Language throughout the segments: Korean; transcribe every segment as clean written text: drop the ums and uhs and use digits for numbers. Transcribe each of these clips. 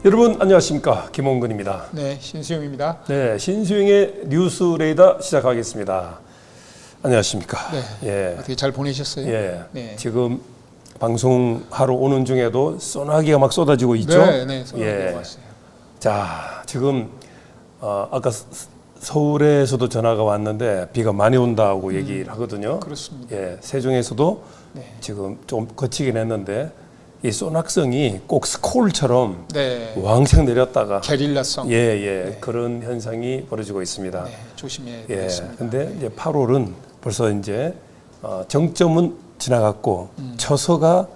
여러분 안녕하십니까, 김홍근입니다. 네, 신수영입니다. 네, 신수영의 뉴스레이더 시작하겠습니다. 안녕하십니까. 네, 예, 어떻게 잘 보내셨어요? 예. 네. 지금 방송하러 오는 중에도 소나기가 막 쏟아지고 있죠. 네, 소나기가 왔어요. 자, 지금 아까 서울에서도 전화가 왔는데 비가 많이 온다고 얘기를 하거든요. 그렇습니다. 예, 세종에서도 네. 지금 좀 거치긴 했는데 이 소낙성이 꼭 스콜처럼 네, 왕창 내렸다가 게릴라성. 네. 그런 현상이 벌어지고 있습니다. 네, 조심해야 예. 되겠습니다. 근데 이제 8월은 벌써 이제 정점은 지나갔고 처서가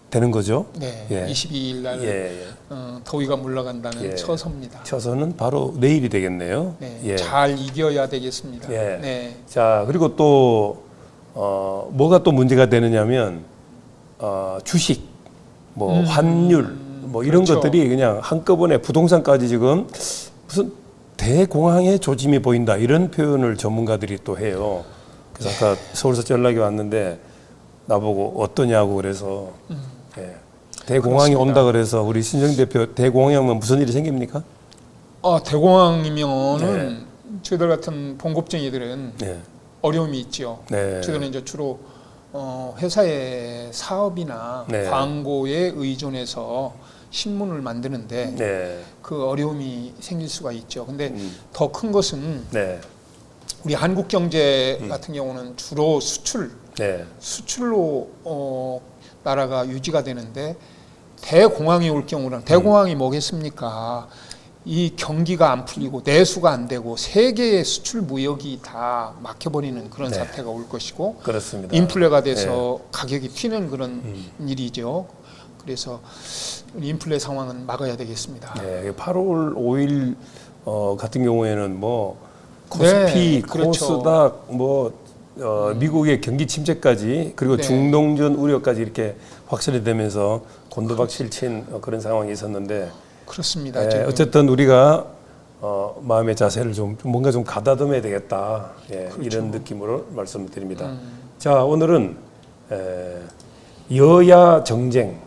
되는 거죠. 네, 예. 22일 날 예. 더위가 물러간다는 예. 처서입니다. 처서는 바로 내일이 되겠네요. 네, 예. 잘 이겨야 되겠습니다. 예. 네, 자, 그리고 또 뭐가 또 문제가 되느냐면 주식, 뭐 환율, 뭐 이런 그렇죠. 것들이 그냥 한꺼번에 부동산까지 지금 무슨 대공황의 조짐이 보인다 이런 표현을 전문가들이 또 해요. 그래서 아까 서울서 연락이 왔는데 나보고 어떠냐고 그래서 예. 대공황이 그렇습니다. 온다 그래서 우리 신정 대표 대공황이면 무슨 일이 생깁니까? 대공황이면은 저희들 같은 봉급쟁이들은 네. 어려움이 있죠. 네. 저희들은 이제 주로 회사의 사업이나 네. 광고에 의존해서 신문을 만드는데 네. 그 어려움이 생길 수가 있죠. 근데 더 큰 것은 네. 우리 한국 경제 같은 경우는 주로 네. 수출로 나라가 유지가 되는데 대공황이 올 경우는 대공황이 뭐겠습니까? 이 경기가 안 풀리고 내수가 안 되고 세계의 수출 무역이 다 막혀버리는 그런 네. 사태가 올 것이고 그렇습니다. 인플레가 돼서 가격이 튀는 그런 일이죠. 그래서 인플레 상황은 막아야 되겠습니다. 네, 8월 5일 같은 경우에는 뭐 코스피, 네, 그렇죠. 코스닥, 뭐 미국의 경기 침체까지 그리고 네. 중동전 우려까지 이렇게 확산이 되면서 곤두박질 친 그런 상황이 있었는데 그렇습니다. 예, 지금. 어쨌든 우리가 마음의 자세를 좀 뭔가 좀 가다듬어야 되겠다. 예, 그렇죠. 이런 느낌으로 말씀드립니다. 자, 오늘은 여야 정쟁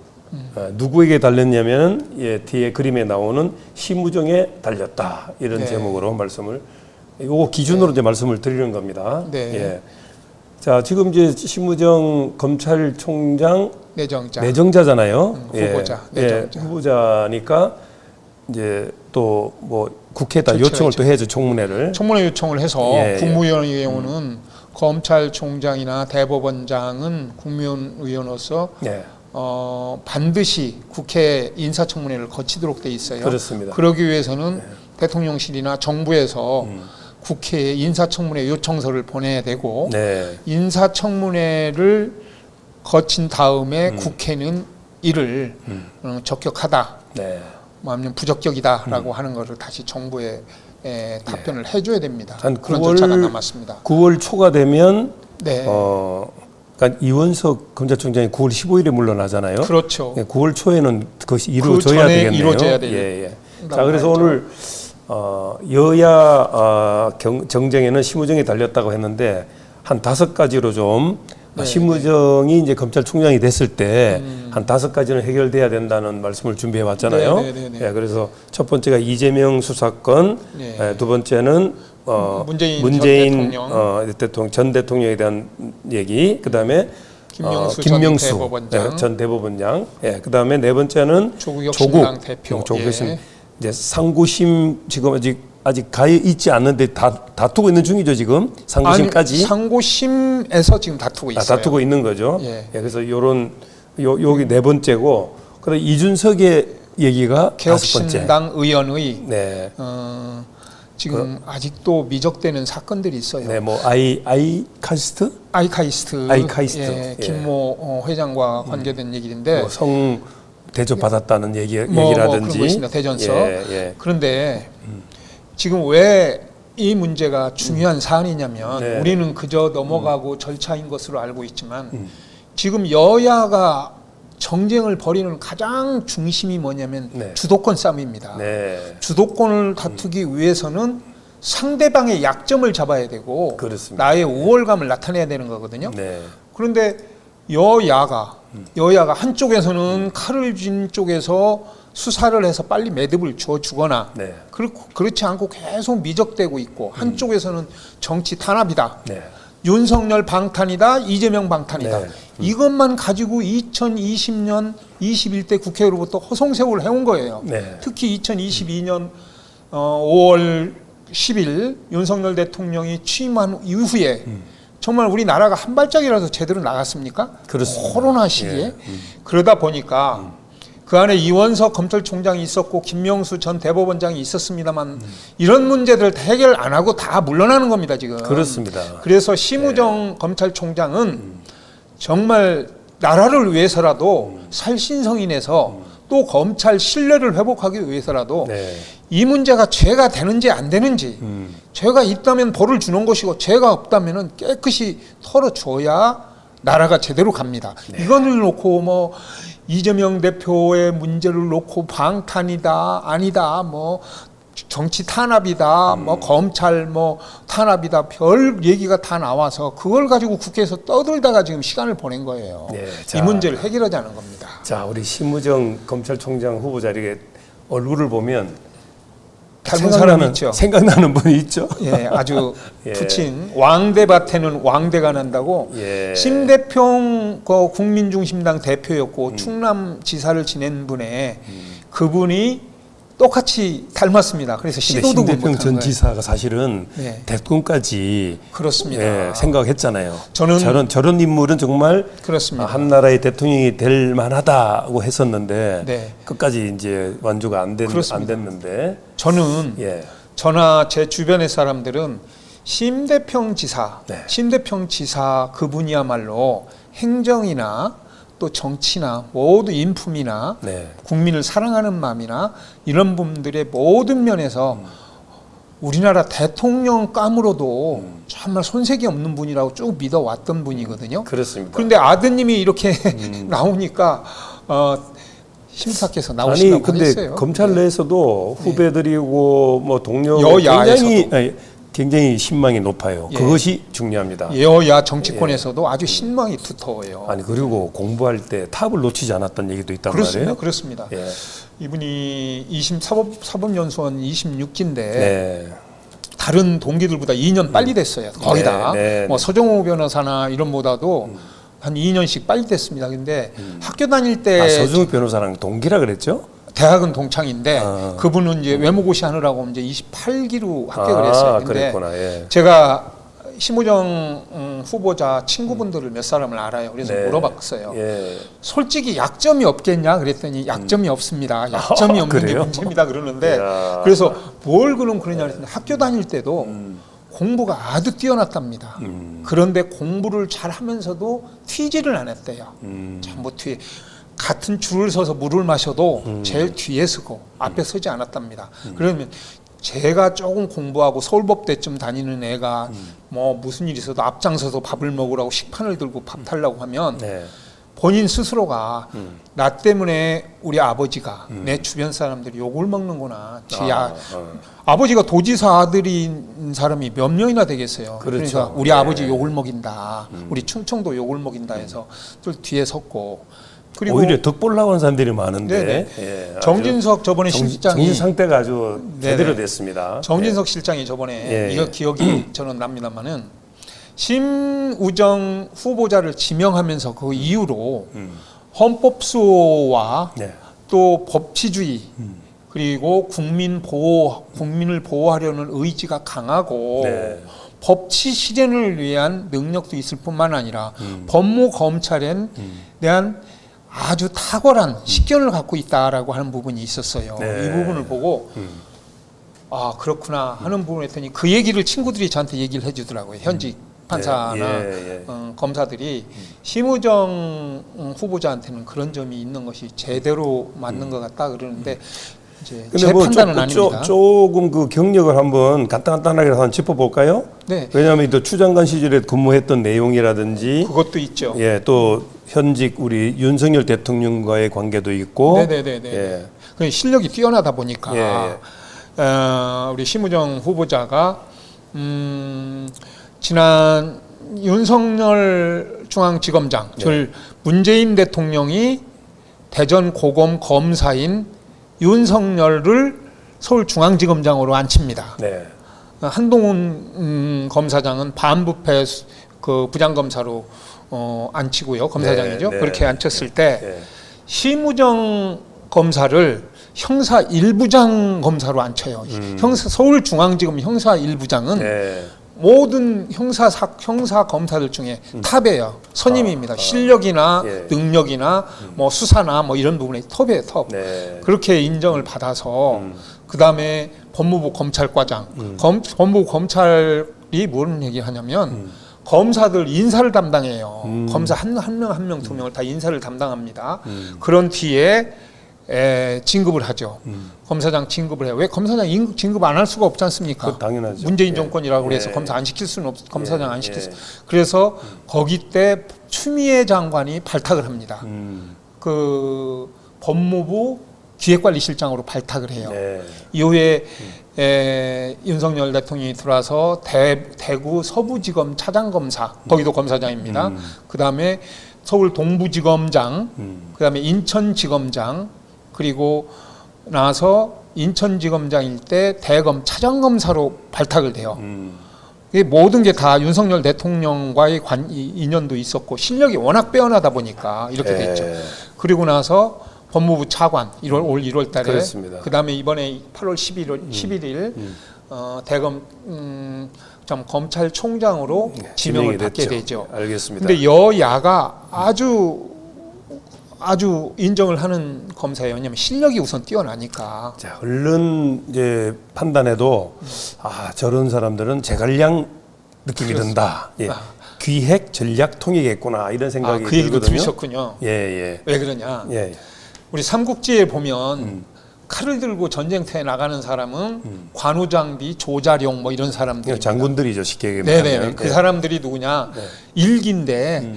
누구에게 달렸냐면 뒤에 그림에 나오는 심우정에 달렸다 이런 네. 제목으로 말씀을 요거 기준으로 이제 말씀을 드리는 겁니다. 네. 예. 자, 지금 이제 심우정 검찰총장 내정자. 내정자잖아요. 후보자, 내정자. 후보자니까 이제 또 뭐 국회에다 조치를 요청을 또 해야죠, 청문회를. 청문회 요청을 해서 예, 예. 국무위원의 경우는 검찰총장이나 대법원장은 국무위원으로서 네, 반드시 국회 인사청문회를 거치도록 돼 있어요. 그렇습니다. 그러기 위해서는 대통령실이나 정부에서 국회에 인사청문회 요청서를 보내야 되고 네, 인사청문회를 거친 다음에 국회는 이를 적격하다, 네. 아니면 부적격이다라고 하는 것을 다시 정부에 답변을 해줘야 됩니다. 한 그런 9월 절차가 남았습니다. 9월 초가 되면 네, 그러니까 이원석 검찰총장이 9월 15일에 물러나잖아요. 그렇죠. 9월 초에는 그것이 그 이루어져야 전에 되겠네요. 이루어져야 될 예. 자, 그래서 말이죠. 오늘 여야 정쟁에는 심우정이 달렸다고 했는데 한 5가지로 좀 네, 심우정이 이제 검찰총장이 됐을 때 한 5가지는 해결돼야 된다는 말씀을 준비해 왔잖아요. 네. 예, 그래서 첫 번째가 이재명 수사건, 네. 두 번째는 문재인 전 대통령에 대한 얘기, 그다음에 김명수 전 대법원장. 전 대법원장, 그다음에 네 번째는 조국혁신당 대표. 조국혁신. 이제 상고심 지금 아직 가 있지 않는데 다투고 있는 중이죠, 지금 상고심까지. 아니, 상고심에서 지금 다투고 있어요. 다투고 있는 거죠. 예. 그래서 여기 네 번째고, 그다음 이준석의 얘기가 5번째. 개혁신당 의원의 네. 지금 아직도 미적되는 사건들이 있어요. 네, 뭐 아이카이스트, 아이카이스트. 예. 김모 회장과 관계된 얘기인데 뭐 성 대접 받았다는 얘기라든지. 그런 거 있습니다. 대전서. 예. 그런데 지금 왜 이 문제가 중요한 사안이냐면 네. 우리는 그저 넘어가고 절차인 것으로 알고 있지만 지금 여야가 정쟁을 벌이는 가장 중심이 뭐냐면 네. 주도권 싸움입니다. 네. 주도권을 다투기 위해서는 상대방의 약점을 잡아야 되고 그렇습니다. 나의 우월감을 나타내야 되는 거거든요. 네. 그런데 여야가 여야가 한쪽에서는 칼을 쥔 쪽에서 수사를 해서 빨리 매듭을 주거나 네. 그렇지 않고 계속 미적대고 있고 한쪽에서는 정치 탄압이다. 네. 윤석열 방탄이다. 이재명 방탄이다. 네. 이것만 가지고 2020년 21대 국회로부터 허송세월을 해온 거예요. 네. 특히 2022년 5월 10일 윤석열 대통령이 취임한 이후에 정말 우리나라가 한 발짝이라도 제대로 나갔습니까? 그렇습니다. 코로나 시기에. 예. 그러다 보니까 그 안에 이원석 검찰총장이 있었고 김명수 전 대법원장이 있었습니다만 이런 문제들 해결 안 하고 다 물러나는 겁니다, 지금. 그렇습니다. 그래서 심우정 검찰총장은 정말 나라를 위해서라도 살신성이 내서 또 검찰 신뢰를 회복하기 위해서라도 네. 이 문제가 죄가 되는지 안 되는지 죄가 있다면 벌을 주는 것이고 죄가 없다면 깨끗이 털어줘야 나라가 제대로 갑니다. 이거를 놓고 뭐 이재명 대표의 문제를 놓고 방탄이다 아니다 뭐 정치 탄압이다 뭐 검찰 뭐 탄압이다 별 얘기가 다 나와서 그걸 가지고 국회에서 떠들다가 지금 시간을 보낸 거예요. 네, 이 자. 문제를 해결하자는 겁니다. 자, 우리 심우정 검찰총장 후보자 이렇게 얼굴을 보면 닮은 사람이 있죠. 생각나는 분이 있죠. 예, 아주 예. 부친 왕대밭에는 왕대가 난다고. 예. 심대평 국민중심당 대표였고 충남지사를 지낸 분의 그분이 똑같이 닮았습니다. 그래서 시도도 심대평 못한 전 거예요. 지사가 사실은 네. 대통령까지 그렇습니다. 예, 생각했잖아요. 저는 저런 인물은 정말 그렇습니다. 한 나라의 대통령이 될 만하다고 했었는데 네. 끝까지 이제 완주가 안 그렇습니다. 됐는데 저는 예. 저나 제 주변의 사람들은 심대평 지사, 네. 심대평 지사 그분이야말로 행정이나 또 정치나 모두 인품이나 네. 국민을 사랑하는 마음이나 이런 분들의 모든 면에서 우리나라 대통령감으로도 정말 손색이 없는 분이라고 쭉 믿어왔던 분이거든요. 그렇습니다. 그런데 아드님이 이렇게 나오니까 심사께서 나오시라고 아니 근데 했어요. 검찰 내에서도 후배들이고 뭐 동료 여야에서도. 굉장히 신망이 높아요. 예. 그것이 중요합니다. 여야 정치권에서도 아주 신망이 두터워요. 아니 그리고 공부할 때 탑을 놓치지 않았다는 얘기도 있단 그렇습니다. 말이에요. 그렇습니다. 예. 이분이 사법연수원 26기인데 네. 다른 동기들보다 2년 빨리 됐어요. 거의 네, 다. 네, 뭐 네. 서정호 변호사나 이런보다도 한 2년씩 빨리 됐습니다. 근데 학교 다닐 때 서정욱 변호사랑 동기라 그랬죠? 대학은 동창인데 아. 그분은 이제 외모고시 하느라고 이제 28기로 합격을 했어요. 근데 그랬구나. 예. 제가 심우정 후보자 친구분들을 몇 사람을 알아요. 그래서 네. 물어봤어요. 예. 솔직히 약점이 없겠냐 그랬더니 약점이 없습니다. 약점이 없는 게 그래요? 문제입니다 그러는데 이야. 그래서 뭘 그럼 그러냐 그랬더니 학교 다닐 때도 공부가 아주 뛰어났답니다. 그런데 공부를 잘 하면서도 튀지를 않았대요. 전부 뒤에 같은 줄을 서서 물을 마셔도 제일 뒤에 서고 앞에 서지 않았답니다. 그러면 제가 조금 공부하고 서울법대쯤 다니는 애가 뭐 무슨 일이 있어도 앞장서서 밥을 먹으라고 식판을 들고 밥 달라고 하면 네. 본인 스스로가 나 때문에 우리 아버지가 내 주변 사람들이 욕을 먹는구나. 아버지가 도지사 아들인 사람이 몇 명이나 되겠어요. 그렇죠. 그러니까 우리 네. 아버지 욕을 먹인다. 우리 충청도 욕을 먹인다 해서 또 뒤에 섰고 그리고 오히려 덕보려고 하는 사람들이 많은데 네네. 예, 아주 정진석 저번에 실장이 정신 상태가 아주 네네. 제대로 됐습니다. 정진석 실장이 저번에 예, 이거 예. 기억이 저는 납니다만은 심우정 후보자를 지명하면서 그 이후로 헌법수호와 네. 또 법치주의 그리고 국민을 보호하려는 의지가 강하고 네. 법치 실현을 위한 능력도 있을 뿐만 아니라 법무 검찰엔 대한 아주 탁월한 식견을 갖고 있다라고 하는 부분이 있었어요. 네. 이 부분을 보고 아 그렇구나 하는 부분을 했더니 그 얘기를 친구들이 저한테 얘기를 해주더라고요. 현직 판사나 예. 검사들이 심우정 후보자한테는 그런 점이 있는 것이 제대로 맞는 것 같다 그러는데 이제 근데 제 뭐 판단은 아닙니다. 조금 그 경력을 한번 간단하게 한번 짚어볼까요? 네, 왜냐하면 또 추 장관 시절에 근무했던 내용이라든지 그것도 있죠. 예, 또 현직 우리 윤석열 대통령과의 관계도 있고 네네네네. 예. 그 실력이 뛰어나다 보니까 예, 우리 심우정 후보자가 지난 윤석열 서울중앙지검장, 즉 문재인 대통령이 대전 고검 검사인 윤석열을 서울중앙지검장으로 앉힙니다. 네. 한동훈 검사장은 반부패 그 부장검사로 앉히고요. 검사장이죠. 네, 네. 그렇게 앉혔을 때 네. 심우정 검사를 형사 1부장 검사로 앉혀요. 서울중앙지검 형사 1부장은 네. 모든 형사 검사들 중에 탑이에요. 선임입니다. 실력이나 예. 능력이나 뭐 수사나 뭐 이런 부분에 톱이에요. 톱. 네. 그렇게 인정을 받아서 그 다음에 법무부 검찰과장, 법무부 검찰이 무슨 얘기하냐면 검사들 인사를 담당해요. 검사 한 명, 두 명을 다 인사를 담당합니다. 그런 뒤에 진급을 하죠. 검사장 진급을 해요. 왜 검사장 진급 안 할 수가 없지 않습니까? 그 당연하죠. 문재인 정권이라고 예. 그래서 검사 안 시킬 수는 없, 검사장 안 시킬 수. 예. 그래서 거기 때 추미애 장관이 발탁을 합니다. 그 법무부 기획관리실장으로 발탁을 해요. 네. 이후에 윤석열 대통령이 들어와서 대구 서부지검 차장검사, 거기도 검사장입니다. 그 다음에 서울 동부지검장, 그 다음에 인천지검장, 그리고 나서 인천지검장일 때 대검 차장검사로 발탁을 돼요. 이 모든 게 다 윤석열 대통령과의 인연도 있었고 실력이 워낙 빼어나다 보니까 이렇게 됐죠. 그리고 나서 법무부 차관 올 1월 달에 그렇습니다. 그다음에 이번에 8월 11일 대검 검찰총장으로 지명을 받게 되죠. 알겠습니다. 근데 여야가 아주 인정을 하는 검사예요. 왜냐하면 실력이 우선 뛰어나니까. 자, 언론 이제 판단에도 저런 사람들은 제갈량 느낌이 든다. 예. 기획 전략 통이겠구나 이런 생각이 그 얘기도 들거든요. 들으셨군요. 예. 왜 그러냐? 예. 우리 삼국지에 보면 칼을 들고 전쟁터에 나가는 사람은 관우장비, 조자룡 뭐 이런 사람들이 장군들이죠, 쉽게 얘기하면. 네네. 그 사람들이 누구냐? 일기인데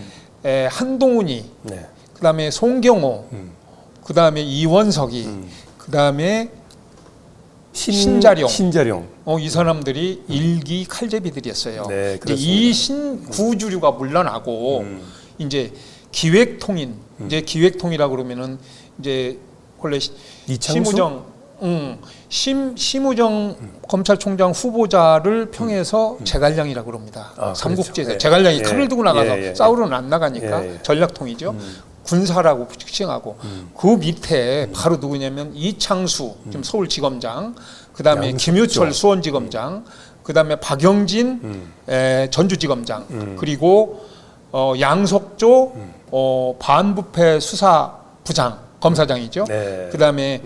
한동훈이, 네. 그다음에 송경호, 그다음에 이원석이, 그다음에 신자룡. 이 사람들이 일기 칼제비들이었어요. 네, 이제 이 신구주류가 물러나고 이제 기획통인, 이제 기획통이라 그러면은 이제 원래 이창수? 심우정 검찰총장 후보자를 평해서 제갈량이라고 합니다. 삼국지에서 그렇죠. 제갈량이 칼을 들고 나가서 예. 싸우러는 안 나가니까 전략통이죠. 군사라고 칭하고 그 밑에 바로 누구냐면 이창수 지금 서울지검장, 그다음에 김유철 수원지검장, 그다음에 박영진 전주지검장, 그리고 양석조 반부패 수사부장 검사장이죠. 네. 그다음에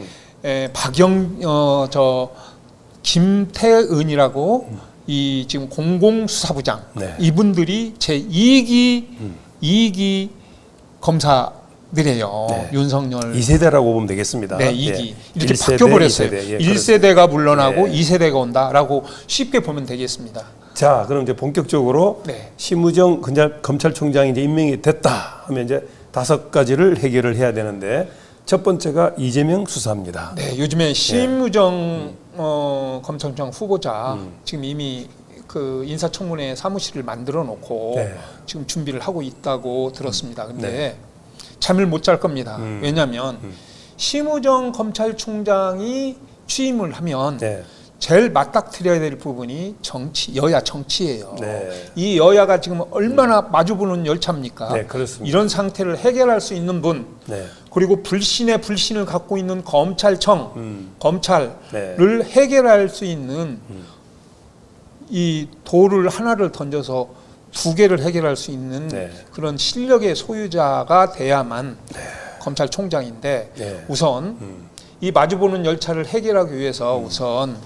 김태은이라고 이 지금 공공수사부장, 네. 이분들이 제 2기 검사들이에요. 네. 윤석열 2세대라고 보면 되겠습니다. 네, 2기. 예. 이렇게 1세대, 바뀌어버렸어요. 2세대. 예, 1세대가 물러나고 네. 2세대가 온다라고 쉽게 보면 되겠습니다. 자, 그럼 이제 본격적으로 네. 심우정 검찰총장이 이제 임명이 됐다 하면 이제 5가지를 해결을 해야 되는데 첫 번째가 이재명 수사입니다. 네, 요즘에 심우정 검찰총장 후보자 지금 이미 그 인사청문회 사무실을 만들어 놓고 네. 지금 준비를 하고 있다고 들었습니다. 근데 잠을 못 잘 겁니다. 왜냐하면 심우정 검찰총장이 취임을 하면 네. 제일 맞닥뜨려야 될 부분이 여야 정치예요. 네. 이 여야가 지금 얼마나 마주보는 열차입니까? 네, 그렇습니다. 이런 상태를 해결할 수 있는 분, 네. 그리고 불신의 불신을 갖고 있는 검찰청, 검찰을 네. 해결할 수 있는 이 돌을 하나를 던져서 2개를 해결할 수 있는 네. 그런 실력의 소유자가 돼야만 검찰총장인데 네. 우선 이 마주보는 열차를 해결하기 위해서 우선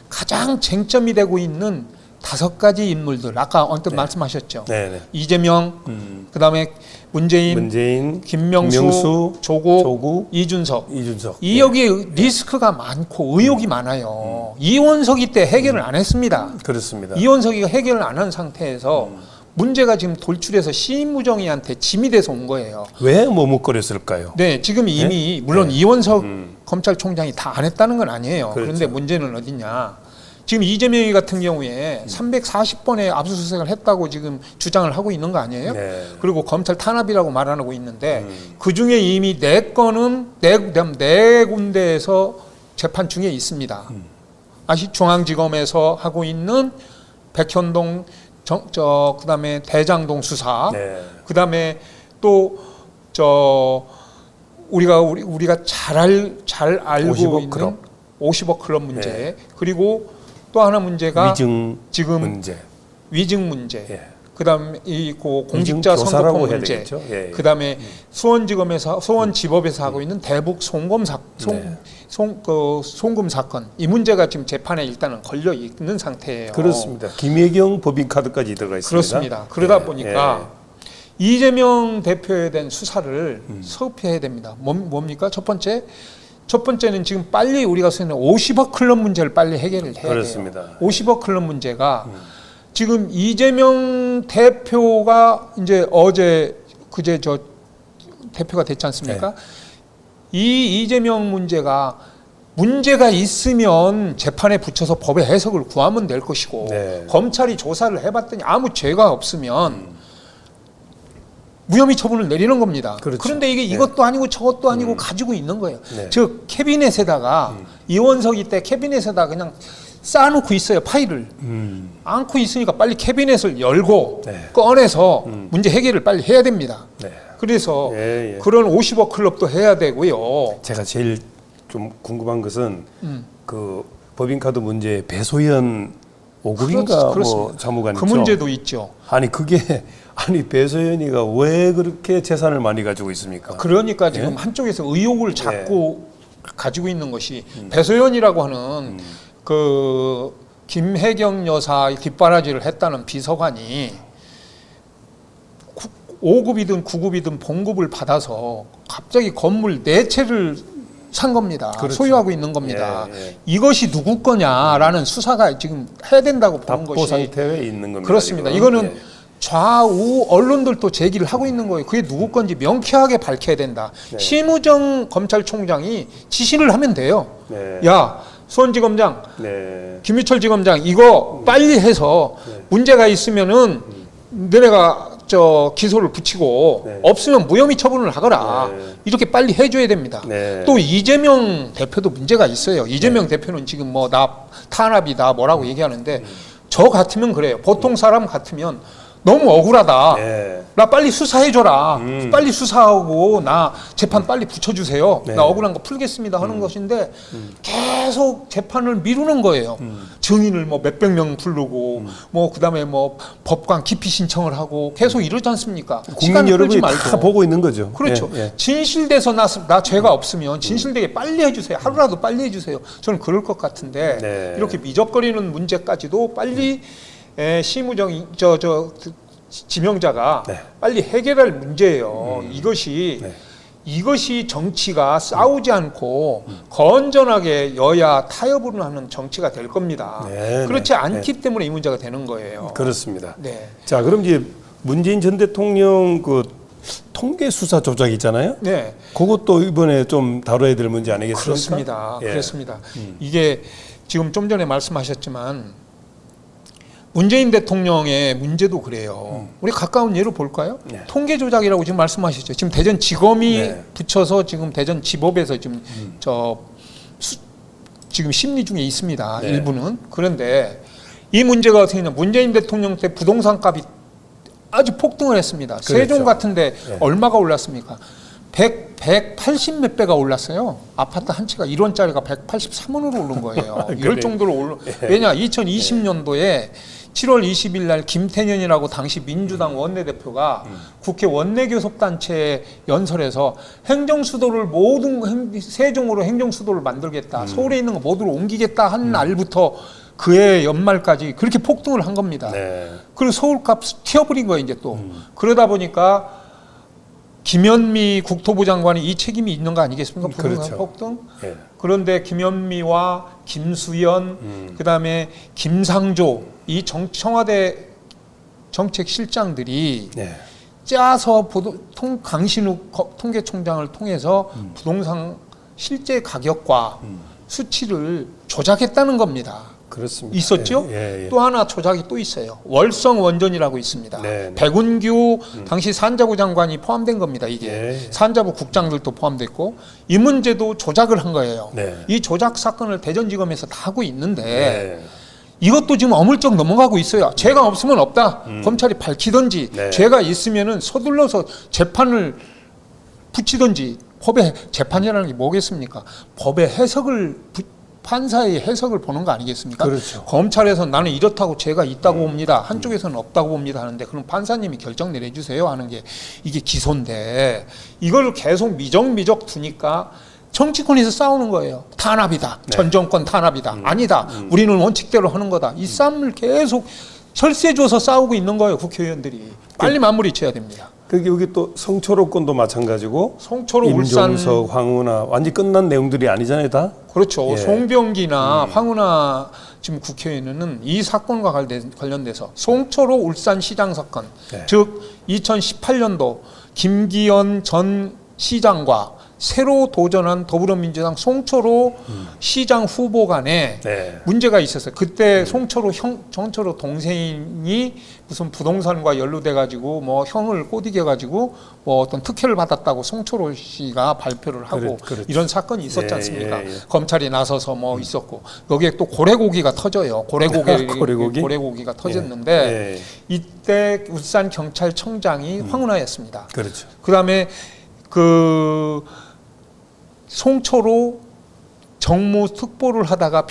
가장 쟁점이 되고 있는 5가지 인물들, 아까 언뜻 말씀하셨죠. 네. 이재명, 그다음에 문재인, 김명수, 조국, 이준석. 이 여기 리스크가 많고 의혹이 많아요. 이원석이 때 해결을 안 했습니다. 그렇습니다. 이원석이가 해결을 안 한 상태에서 문제가 지금 돌출해서 심우정이한테 짐이 돼서 온 거예요. 왜 머뭇거렸을까요? 네, 지금 이미 물론 이원석 검찰총장이 다 안 했다는 건 아니에요. 그렇죠. 그런데 문제는 어디냐? 지금 이재명이 같은 경우에 340번의 압수수색을 했다고 지금 주장을 하고 있는 거 아니에요? 네. 그리고 검찰 탄압이라고 말하고 있는데 그 중에 이미 4건은 네 군데에서 재판 중에 있습니다. 중앙지검에서 하고 있는 백현동 그다음에 대장동 수사, 네. 그다음에 또 우리가 잘 알고 50억 있는 클럽. 50억 클럽 문제, 네. 그리고 또 하나 문제가 위증 지금 문제. 위증 문제, 예. 그다음에 이 공직자 교사라고 선거법 해야 문제, 되겠죠? 예, 예. 그다음에 수원지법에서 하고 있는 대북 송금 사건, 이 문제가 지금 재판에 일단은 걸려 있는 상태예요. 그렇습니다. 김혜경 법인카드까지 들어가 있습니다. 그렇습니다. 그러다 예, 보니까 이재명 대표에 대한 수사를 서up해야 됩니다. 뭡니까? 첫 번째는 지금 빨리 우리가 쓰는 50억 클럽 문제를 빨리 해결을 해야 그렇습니다. 돼요. 50억 클럽 문제가 지금 이재명 대표가 이제 그제 대표가 됐지 않습니까? 네. 이 이재명 문제가 있으면 재판에 붙여서 법의 해석을 구하면 될 것이고, 네. 검찰이 조사를 해봤더니 아무 죄가 없으면 무혐의 처분을 내리는 겁니다. 그렇죠. 그런데 이게 이것도 아니고 저것도 아니고 가지고 있는 거예요. 네. 즉 캐비넷에다가 이원석이 때 캐비넷에다가 그냥 쌓아놓고 있어요. 파일을 안고 있으니까 빨리 캐비넷을 열고 네. 꺼내서 문제 해결을 빨리 해야 됩니다. 네. 그래서 예, 예. 그런 50억 클럽도 해야 되고요. 제가 제일 좀 궁금한 것은 그 법인카드 문제 배소연 5급인가 뭐 사무관 그 있죠. 문제도 있죠. 아니 그게 배소연이가 왜 그렇게 재산을 많이 가지고 있습니까? 그러니까 지금 예? 한쪽에서 의혹을 자꾸 가지고 있는 것이 배소연이라고 하는 그 김혜경 여사의 뒷바라지를 했다는 비서관이 5급이든 9급이든 봉급을 받아서 갑자기 건물 4채를 산 겁니다. 그렇죠. 소유하고 있는 겁니다. 예, 예. 이것이 누구 거냐라는 수사가 지금 해야 된다고 보는 답보 것이 상태에 있는 겁니다. 그렇습니다. 지금. 이거는 예. 좌우 언론들도 제기를 하고 있는 거예요. 그게 누구 건지 명쾌하게 밝혀야 된다. 네. 심우정 검찰총장이 지시를 하면 돼요. 네. 야, 수원지검장, 네. 김유철 지검장 이거 빨리 해서 문제가 있으면은 너네가 기소를 붙이고 네. 없으면 무혐의 처분을 하거라. 네. 이렇게 빨리 해줘야 됩니다. 네. 또 이재명 대표도 문제가 있어요. 이재명 대표는 지금 뭐 나 탄압이다 뭐라고 얘기하는데 저 같으면 그래요. 보통 사람 같으면 너무 억울하다. 네. 나 빨리 수사해줘라. 빨리 수사하고 나 재판 빨리 붙여주세요. 네. 나 억울한 거 풀겠습니다 하는 것인데 계속 재판을 미루는 거예요. 증인을 뭐 몇백 명 부르고 뭐 그다음에 뭐 법관 기피 신청을 하고 계속 이러지 않습니까? 국민 여러분이 다 보고 있는 거죠. 그렇죠. 예, 예. 진실돼서 나 죄가 없으면 진실되게 빨리 해주세요. 하루라도 빨리 해주세요. 저는 그럴 것 같은데 네. 이렇게 미적거리는 문제까지도 빨리 심우정 지명자가 네. 빨리 해결할 문제예요. 이것이 정치가 싸우지 않고 건전하게 여야 타협을 하는 정치가 될 겁니다. 네, 그렇지 네, 않기 때문에 이 문제가 되는 거예요. 그렇습니다. 네. 자, 그럼 이제 문재인 전 대통령 그 통계 수사 조작 있잖아요. 네. 그것도 이번에 좀 다뤄야 될 문제 아니겠습니까? 그렇습니다. 예. 그렇습니다. 이게 지금 좀 전에 말씀하셨지만 문재인 대통령의 문제도 그래요. 우리 가까운 예로 볼까요? 네. 통계 조작이라고 지금 말씀하셨죠. 지금 대전지검이 네. 붙여서 지금 대전지법에서 지금 지금 심리 중에 있습니다. 네. 일부는. 그런데 이 문제가 어떻게 되냐? 문재인 대통령 때 부동산 값이 아주 폭등을 했습니다. 그렇죠. 세종 같은데 네. 얼마가 올랐습니까? 180 몇 배가 올랐어요. 아파트 한 채가 1원짜리가 183원으로 오른 거예요. 이럴 그래. 정도로 왜냐? 2020년도에 7월 20일 날 김태년이라고 당시 민주당 원내대표가 국회 원내교섭단체 연설에서 행정수도를 세종으로 행정수도를 만들겠다. 서울에 있는 거 모두로 옮기겠다 한 날부터 그해 연말까지 그렇게 폭등을 한 겁니다. 네. 그리고 서울값 튀어버린 거예요, 이제 또. 그러다 보니까 김현미 국토부 장관이 이 책임이 있는 거 아니겠습니까? 부동산 그렇죠. 폭등. 예. 그런데 김현미와 김수연, 그다음에 김상조 이 청와대 정책실장들이 네. 짜서 강신욱 통계총장을 통해서 부동산 실제 가격과 수치를 조작했다는 겁니다. 그렇습니다. 있었죠. 또 하나 조작이 또 있어요. 월성 원전이라고 있습니다. 네. 백운규 당시 산자부 장관이 포함된 겁니다. 이게 네. 산자부 국장들도 포함됐고 이 문제도 조작을 한 거예요. 네. 이 조작 사건을 대전지검에서 다 하고 있는데 네. 이것도 지금 어물쩍 넘어가고 있어요. 죄가 없으면 없다. 검찰이 밝히든지 네. 죄가 있으면은 서둘러서 재판을 붙이든지. 법의 재판이라는 게 뭐겠습니까? 법의 해석을 판사의 해석을 보는 거 아니겠습니까? 그렇죠. 검찰에서 나는 이렇다고 죄가 있다고 봅니다. 한쪽에서는 없다고 봅니다 하는데 그럼 판사님이 결정 내려주세요 하는 게 이게 기소인데 이걸 계속 미적미적 두니까 정치권에서 싸우는 거예요. 탄압이다. 네. 전 정권 탄압이다. 아니다. 우리는 원칙대로 하는 거다. 이 싸움을 계속 혈세 줘서 싸우고 있는 거예요. 국회의원들이. 빨리 마무리 지어야 됩니다. 여기 또 성초로권도 마찬가지고 송초로 울산 임종석, 황운하 완전히 끝난 내용들이 아니잖아요, 다. 그렇죠. 예. 송병기나 황운하 지금 국회의원은 이 사건과 관련돼서 송초로 울산시장 사건, 네. 즉 2018년도 김기현 전 시장과 새로 도전한 더불어민주당 송초로 시장 후보 간에 네. 문제가 있었어요. 그때 송초로 동생이 무슨 부동산과 연루돼 가지고 뭐 형을 꼬디겨 가지고 뭐 어떤 특혜를 받았다고 송초로 씨가 발표를 하고 그렇죠. 이런 사건이 있었지 않습니까? 예. 검찰이 나서서 뭐 있었고 여기에 또 고래고기가 터져요. 고래고기? 고래고기가 터졌는데 예. 이때 울산 경찰청장이 황운하였습니다. 그렇죠. 그다음에 그 송초로 정무 특보를 하다가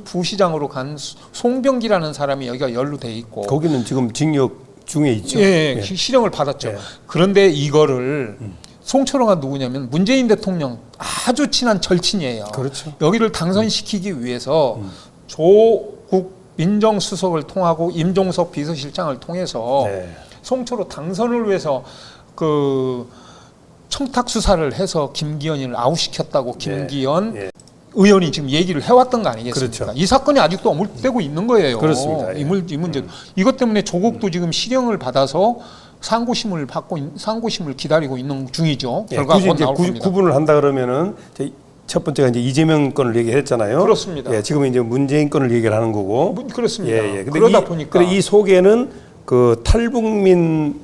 부시장으로 간 송병기라는 사람이 여기가 연루돼 있고 거기는 지금 징역 중에 있죠. 예, 예. 실형을 받았죠. 예. 그런데 이거를 송초로가 누구냐면 문재인 대통령 아주 친한 절친이에요. 그렇죠. 여기를 당선시키기 위해서 조국 민정수석을 통하고 임종석 비서실장을 통해서 네. 송초로 당선을 위해서 그 청탁 수사를 해서 김기현을 아웃시켰다고 김기현 예. 의원이 지금 얘기를 해왔던 거 아니겠습니까? 그렇죠. 이 사건이 아직도 어물되고 있는 거예요. 그렇습니다. 예. 이 문제. 이것 때문에 조국도 지금 실형을 받아서 상고심을 기다리고 있는 중이죠. 예, 결과가 굳이 곧 이제 나올 겁니다. 구분을 한다 그러면은 첫 번째가 이제 이재명 건을 얘기했잖아요. 그렇습니다. 예, 지금은 이제 문재인 건을 얘기를 하는 거고. 그렇습니다. 예, 예. 근데 그러다 보니까 이 속에는 그 탈북민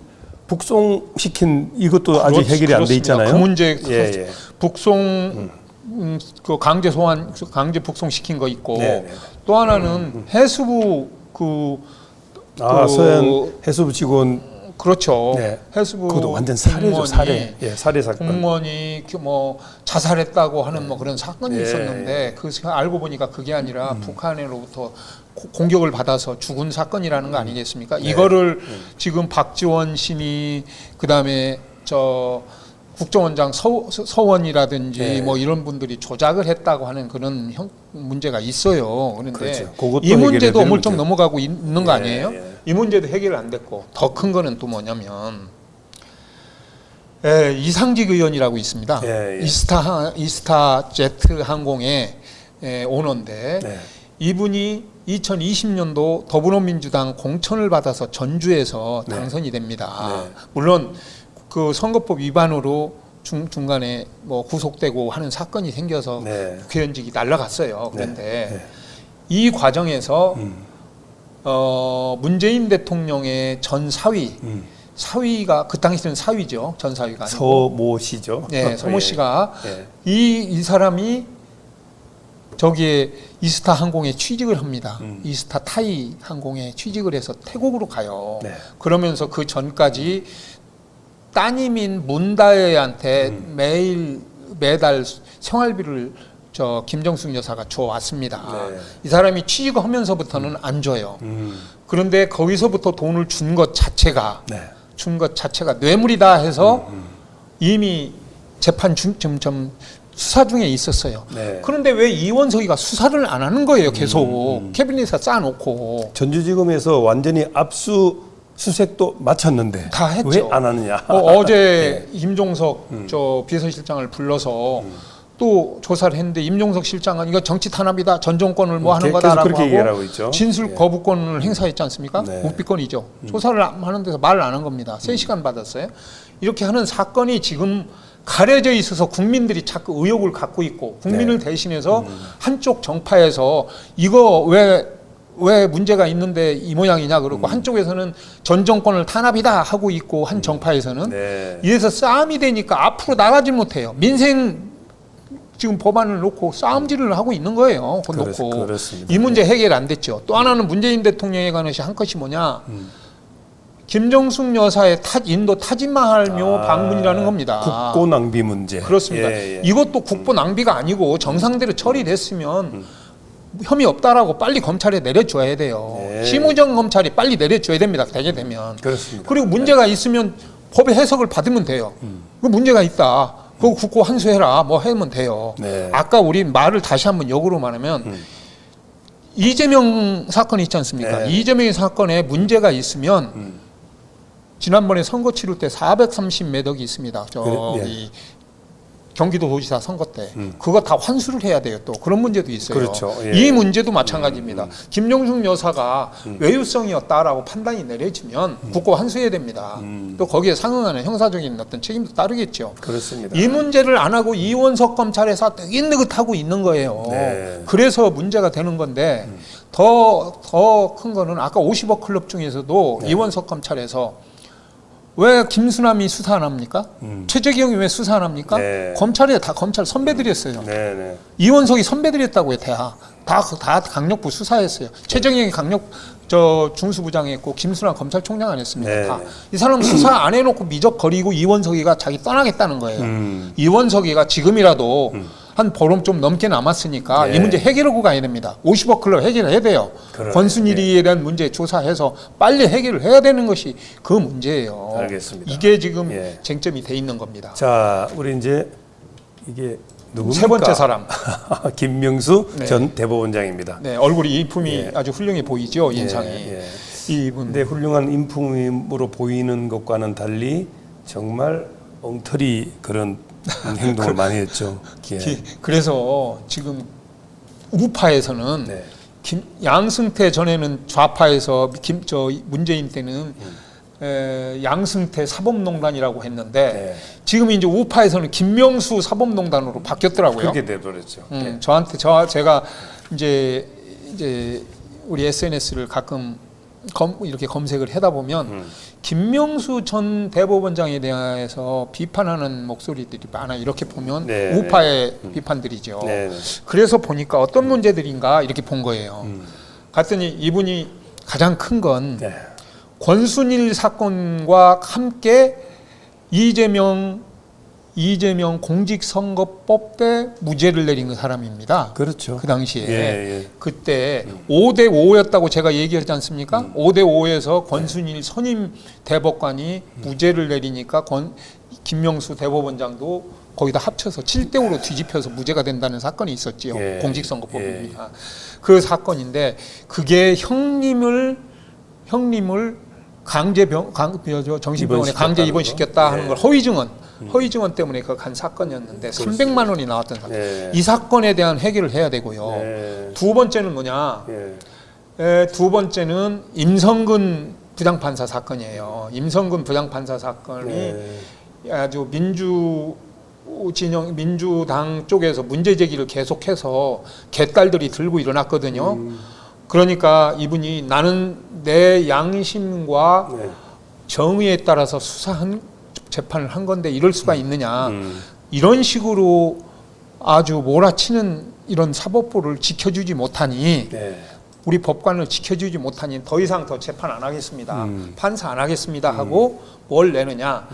북송시킨 이것도 아직 해결이 안 돼 있잖아요. 그 문제 예, 예. 북송 그 강제 북송 시킨 거 있고 네, 네. 또 하나는 해수부 서해안 해수부 직원 그렇죠. 네. 해수부 그것도 완전 사례죠, 사례. 예, 사례 사건. 공무원이 뭐 자살했다고 하는 뭐 그런 사건이 예. 있었는데 그 알고 보니까 그게 아니라 북한으로부터 공격을 받아서 죽은 사건이라는 거 아니겠습니까? 이거를 지금 박지원 신이 그다음에 국정원장 서원이라든지 네. 뭐 이런 분들이 조작을 했다고 하는 그런 문제가 있어요. 그런데 그렇죠. 그것도 이 문제도 해결해야 어물쩍 되는 넘어가고 있는 거 예, 아니에요? 예. 이 문제도 해결 안 됐고 더 큰 거는 또 뭐냐면 이상직 의원이라고 있습니다. 예, 예. 이스타 제트 항공의 오너인데 네. 이분이 2020년도 더불어민주당 공천을 받아서 전주에서 네. 당선이 됩니다. 네. 물론 그 선거법 위반으로 중간에 뭐 구속되고 하는 사건이 생겨서 네. 국회의원직이 날아갔어요. 그런데 네. 이 과정에서 문재인 대통령의 전 사위가 그 당시는 사위죠. 전 사위가 아니고 서모 씨죠. 네, 서모 씨가 예. 이 사람이 저기에 이스타 항공에 취직을 합니다. 이스타 타이 항공에 취직을 해서 태국으로 가요. 네. 그러면서 그 전까지 따님인 문다혜한테 매달 생활비를 김정숙 여사가 줘왔습니다. 네. 이 사람이 취직하면서부터는 안 줘요. 그런데 거기서부터 돈을 준 것 자체가 네. 뇌물이다 해서 이미 재판 좀 수사 중에 있었어요. 네. 그런데 왜 이원석이가 수사를 안 하는 거예요? 계속 캐비넷에 쌓아놓고 전주지검에서 완전히 압수수색도 마쳤는데 다 했죠. 왜 안 하느냐? 어제 임종석 비서실장을 불러서 또 조사를 했는데 임종석 실장은 이거 정치 탄압이다, 전 정권을 뭐 하는 계속 거다라고 그렇게 얘기를 하고 하고 있죠. 진술 예. 거부권을 행사했지 않습니까? 네. 묵비권이죠. 조사를 하는 데서 말을 안 한 겁니다. 3시간 받았어요. 이렇게 하는 사건이 지금 가려져 있어서 국민들이 자꾸 의혹을 갖고 있고 국민을 대신해서 한쪽 정파에서 이거 왜 문제가 있는데 이 모양이냐 그러고 한쪽에서는 전 정권을 탄압이다 하고 있고 한 정파에서는 네. 이래서 싸움이 되니까 앞으로 나가지 못해요. 민생 지금 법안을 놓고 싸움질을 하고 있는 거예요. 곧 놓고. 그렇습니다. 이 문제 해결 안 됐죠. 또 하나는 문재인 대통령에 관해서 한 것이 뭐냐. 김정숙 여사의 인도 타지마할묘 방문이라는 겁니다. 국고 낭비 문제. 그렇습니다. 예. 이것도 국보 낭비가 아니고 정상대로 처리됐으면 혐의 없다라고 빨리 검찰에 내려줘야 돼요. 네. 심우정 검찰이 빨리 내려줘야 됩니다. 되게 되면. 그렇습니다. 그리고 문제가 있으면 법의 해석을 받으면 돼요. 그 문제가 있다. 그거 국고 환수해라. 뭐 하면 돼요. 네. 아까 우리 말을 다시 한번 역으로 말하면 이재명 사건이 있지 않습니까? 네. 이재명의 사건에 문제가 있으면 지난번에 선거 치를 때 430몇 억이 있습니다. 저기 경기도 도지사 선거 때 그거 다 환수를 해야 돼요. 또 그런 문제도 있어요. 그렇죠. 예. 이 문제도 마찬가지입니다. 김정숙 여사가 외유성이었다라고 판단이 내려지면 국고 환수해야 됩니다. 또 거기에 상응하는 형사적인 어떤 책임도 따르겠죠. 그렇습니다. 이 문제를 안 하고 이원석 검찰에서 느긋느긋하고 있는 거예요. 네. 그래서 문제가 되는 건데 더 큰 거는 아까 50억 클럽 중에서도 이원석 검찰에서 왜 김수남이 수사 안 합니까? 최재경이 왜 수사 안 합니까? 네. 검찰에 다 검찰 선배들이었어요. 네. 이원석이 선배들이었다고요. 다 강력부 수사했어요. 최재경이 중수부장했고 김수남 검찰총장 안 했습니다. 네. 다. 이 사람 수사 안 해놓고 미적거리고 이원석이가 자기 떠나겠다는 거예요. 이원석이가 지금이라도 한 보름 좀 넘게 남았으니까 네. 이 문제 해결하고 가야 됩니다. 50억 클럽 해결해야 돼요. 그러네. 권순일이에 대한 문제 조사해서 빨리 해결을 해야 되는 것이 그 문제예요. 알겠습니다. 이게 지금 예. 쟁점이 돼 있는 겁니다. 자, 우리 이제 이게 누굽니까? 세 번째 사람. 김명수 네. 전 대법원장입니다. 네, 얼굴이 인품이 예. 아주 훌륭해 보이죠, 인상이. 예. 이분. 근데 훌륭한 인품으로 보이는 것과는 달리 정말 엉터리 그런 행동을 많이 했죠. 예. 그래서 지금 우파에서는 네. 양승태 전에는 좌파에서 문재인 때는 양승태 사법농단이라고 했는데 네. 지금 이제 우파에서는 김명수 사법농단으로 바뀌었더라고요. 그렇게 돼버렸죠. 예. 제가 이제 우리 SNS를 가끔 이렇게 검색을 하다 보면 김명수 전 대법원장에 대해서 비판하는 목소리들이 많아. 이렇게 보면 네, 우파의 비판들이죠. 네. 그래서 보니까 어떤 문제들인가 이렇게 본 거예요. 갔더니 이분이 가장 큰 건 네. 권순일 사건과 함께 이재명 공직선거법 때 무죄를 내린 사람입니다. 그렇죠. 그 당시에 예. 그때 5대 5였다고 제가 얘기하지 않습니까? 5대 5에서 권순일 선임 대법관이 무죄를 내리니까 김명수 대법원장도 거기다 합쳐서 7대 5로 뒤집혀서 무죄가 된다는 사건이 있었지요. 예. 공직선거법입니다. 그 사건인데 그게 형님을 정신병원에 강제 입원시켰다 하는 걸 허위 증언 때문에 그 간 사건이었는데 300만 원이 나왔던 사건. 네. 이 사건에 대한 해결을 해야 되고요. 네. 두 번째는 뭐냐? 두 번째는 임성근 부장판사 사건이에요. 임성근 부장판사 사건이 아주 민주당 쪽에서 문제 제기를 계속해서 개딸들이 들고 일어났거든요. 그러니까 이분이 나는 내 양심과 정의에 따라서 재판을 한 건데 이럴 수가 있느냐. 이런 식으로 아주 몰아치는 이런 사법부를 지켜주지 못하니 우리 법관을 지켜주지 못하니 더 이상 더 재판 안 하겠습니다. 판사 안 하겠습니다 하고 뭘 내느냐.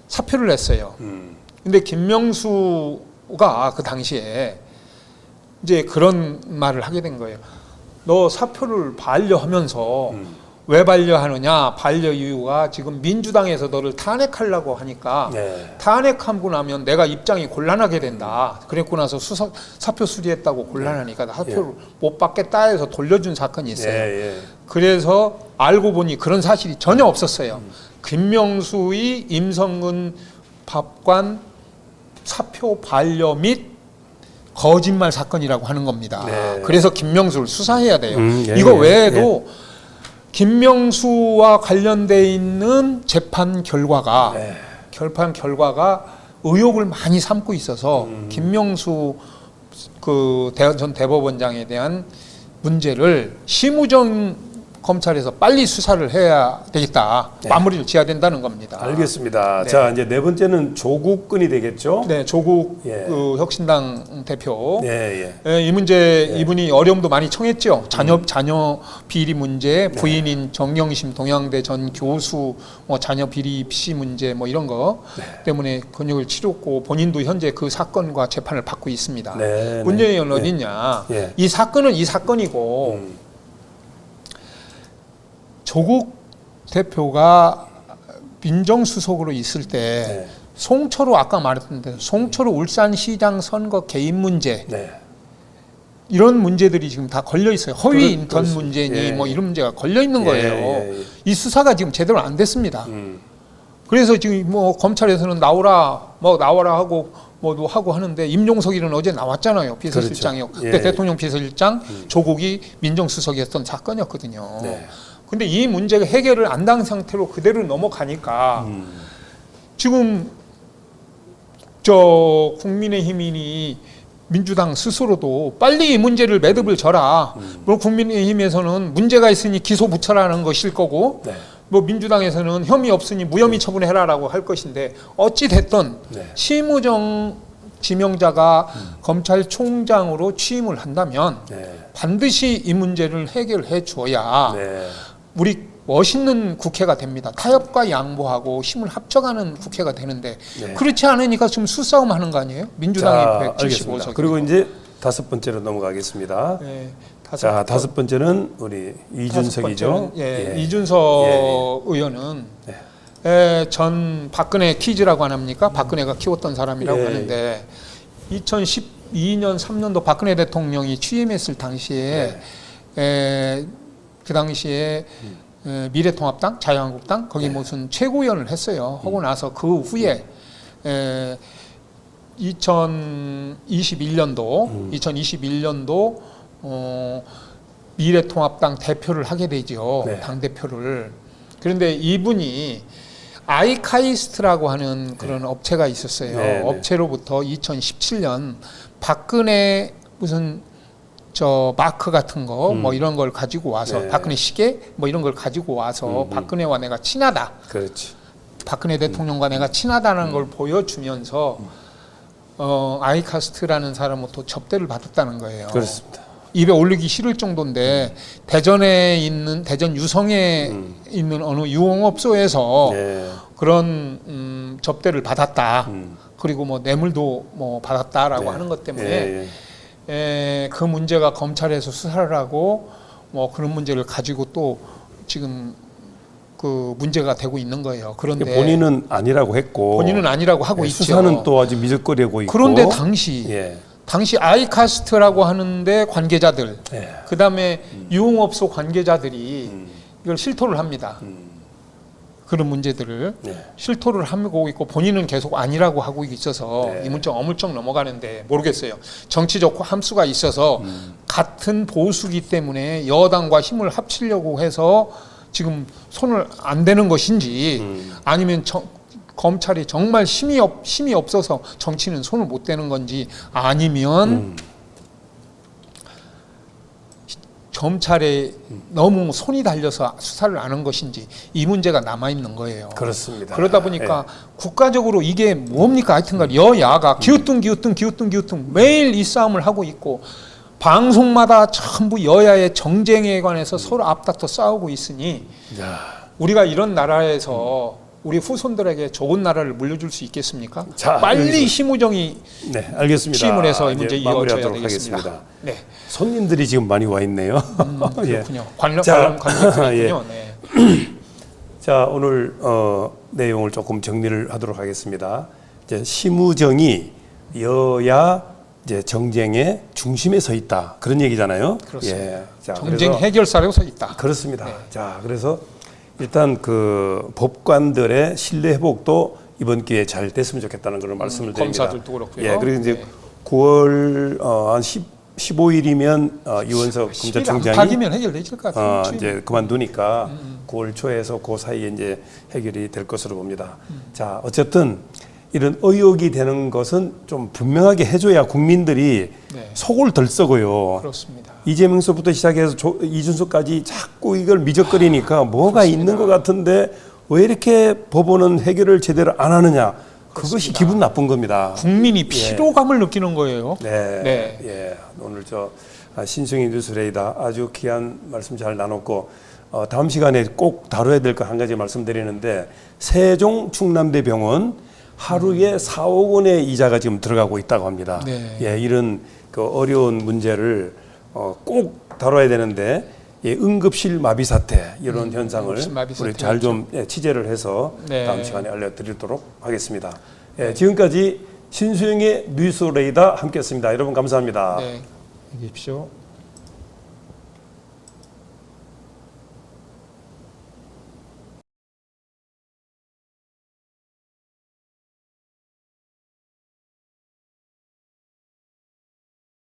사표를 냈어요. 근데 김명수가 그 당시에 이제 그런 말을 하게 된 거예요. 너 사표를 반려하면서 왜 반려하느냐? 반려 이유가 지금 민주당에서 너를 탄핵하려고 하니까 탄핵하고 나면 내가 입장이 곤란하게 된다. 그랬고 나서 사표 수리했다고 곤란하니까 사표를 못 받겠다 해서 돌려준 사건이 있어요. 그래서 알고 보니 그런 사실이 전혀 없었어요. 김명수의 임성근 법관 사표 반려 및 거짓말 사건이라고 하는 겁니다. 그래서 김명수를 수사해야 돼요. 이거 외에도 김명수와 관련돼 있는 재판 결과가 의혹을 많이 삼고 있어서 김명수 그 전 대법원장에 대한 문제를 심우정 검찰에서 빨리 수사를 해야 되겠다. 네. 마무리를 지어야 된다는 겁니다. 알겠습니다. 네. 자, 이제 네 번째는 조국 건이 되겠죠? 네, 조국 예. 그 혁신당 대표. 예. 예, 이 문제 이분이 어려움도 많이 청했죠. 자녀 비리 문제, 부인인 정영심 동양대 전 교수 뭐 자녀 비리 피시 문제 뭐 이런 거 때문에 권역을 치렀고 본인도 현재 그 사건과 재판을 받고 있습니다. 네, 문제는 네. 어디냐? 예. 이 사건은 이 사건이고 조국 대표가 민정수석으로 있을 때 네. 송철호 아까 말했던데 송철호 울산시장 선거 개입 문제 네. 이런 문제들이 지금 다 걸려 있어요. 허위 인턴 그렇습니다. 문제니 예. 뭐 이런 문제가 걸려 있는 거예요. 예. 이 수사가 지금 제대로 안 됐습니다. 음. 그래서 지금 뭐 검찰에서는 나와라 하고 뭐도 하고 하는데 임종석이는 어제 나왔잖아요. 비서실장이요. 그렇죠. 그때 예. 대통령 비서실장 조국이 민정수석이었던 사건이었거든요. 네. 근데 이 문제가 해결을 안 당 상태로 그대로 넘어가니까 지금 저 국민의힘이 민주당 스스로도 빨리 이 문제를 매듭을 져라. 뭐 국민의힘에서는 문제가 있으니 기소 붙여라는 것일 거고 네. 뭐 민주당에서는 혐의 없으니 무혐의 처분해라라고 할 것인데 어찌 됐든 네. 심우정 지명자가 검찰총장으로 취임을 한다면 네. 반드시 이 문제를 해결해 줘야 네. 우리 멋있는 국회가 됩니다. 타협과 양보하고 힘을 합쳐가는 국회가 되는데 네. 그렇지 않으니까 지금 수싸움 하는 거 아니에요? 민주당이 알겠습니다. 175석. 그리고 이제 다섯 번째로 넘어가겠습니다. 네, 자, 다섯 번째는 우리 이준석이죠. 예, 예. 이준석 예. 의원은 네. 전 박근혜 키즈라고 안 합니까? 박근혜가 키웠던 사람이라고 예. 하는데 2012년 3년도 박근혜 대통령이 취임했을 당시에 그 당시에 미래통합당, 자유한국당 거기 무슨 최고위원을 했어요. 하고 나서 그 후에 2021년도 미래통합당 대표를 하게 되죠. 네. 당 대표를. 그런데 이분이 아이카이스트라고 하는 그런 업체가 있었어요. 네, 네. 업체로부터 2017년 박근혜 무슨 저 마크 같은 거 뭐 이런 걸 가지고 와서 네. 박근혜 시계 뭐 이런 걸 가지고 와서 박근혜와 내가 친하다. 그렇지. 박근혜 대통령과 내가 친하다는 걸 보여주면서 아이카스트라는 사람부터 접대를 받았다는 거예요. 그렇습니다. 입에 올리기 싫을 정도인데 대전에 있는 대전 유성에 있는 어느 유흥업소에서 네. 그런 접대를 받았다. 그리고 뭐 뇌물도 뭐 받았다라고 네. 하는 것 때문에 예, 그 문제가 검찰에서 수사를 하고 뭐 그런 문제를 가지고 또 지금 그 문제가 되고 있는 거예요. 그런데 본인은 아니라고 했고 본인은 아니라고 하고 있죠. 수사는 또 아직 미적거리고 있고. 그런데 당시 아이카스트라고 하는데 관계자들, 예. 그 다음에 유흥업소 관계자들이 이걸 실토를 합니다. 그런 문제들을 예. 실토를 하고 있고 본인은 계속 아니라고 하고 있어서 네. 이문정 어물쩍 넘어가는데 모르겠어요. 정치적 함수가 있어서 같은 보수기 때문에 여당과 힘을 합치려고 해서 지금 손을 안 대는 것인지 아니면 검찰이 정말 힘이 없어서 정치는 손을 못 대는 건지 아니면 검찰에 너무 손이 달려서 수사를 안 한 것인지 이 문제가 남아있는 거예요. 그렇습니다. 그러다 보니까 국가적으로 이게 뭡니까? 하여튼간 여야가 기우뚱 매일 이 싸움을 하고 있고 방송마다 전부 여야의 정쟁에 관해서 서로 앞다퉈 싸우고 있으니 야. 우리가 이런 나라에서 우리 후손들에게 좋은 나라를 물려줄 수 있겠습니까? 자, 빨리 여기서. 심우정이 네, 알겠습니다. 취임을 해서 이 문제 이제 이어져야 마무리하도록 되겠습니다. 하겠습니다. 네, 손님들이 지금 많이 와 있네요. 그렇군요. 자, 관람객이군요. 네. 자, 오늘 내용을 조금 정리를 하도록 하겠습니다. 이제 심우정이 여야 이제 정쟁의 중심에 서 있다 그런 얘기잖아요. 그렇습니다. 예. 자, 정쟁 그래서 해결사로 서 있다. 그렇습니다. 네. 자, 그래서 일단 그 법관들의 신뢰 회복도 이번 기회에 잘 됐으면 좋겠다는 그런 말씀을 드립니다. 검사들도 그렇고요. 예, 그리고 이제 네. 9월 한 15일이면 이원석 10일 검찰총장이 안팎이면 해결되실 것 같아요. 이제 그만두니까 9월 초에서 그 사이에 이제 해결이 될 것으로 봅니다. 자, 어쨌든 이런 의혹이 되는 것은 좀 분명하게 해줘야 국민들이 네. 속을 덜 썩어요. 그렇습니다. 이재명서부터 시작해서 이준석까지 자꾸 이걸 미적거리니까 뭐가 그렇습니다. 있는 것 같은데 왜 이렇게 법원은 해결을 제대로 안 하느냐. 그것이 그렇습니다. 기분 나쁜 겁니다. 국민이 피로감을 느끼는 거예요. 네. 네. 예. 오늘 신승희 뉴스레이더 아주 귀한 말씀 잘 나눴고, 다음 시간에 꼭 다뤄야 될 거 한 가지 말씀드리는데, 세종 충남대병원 하루에 4억 원의 이자가 지금 들어가고 있다고 합니다. 네. 예, 이런 그 어려운 문제를 꼭 다뤄야 되는데, 예, 응급실 마비 사태 이런 현상을 응급실 마비 우리 사태 잘 좀 취재를 해서 네. 다음 시간에 알려드리도록 하겠습니다. 예, 지금까지 신수영의 뉴스레이더 함께했습니다. 여러분 감사합니다. 네. 안녕히 계십시오.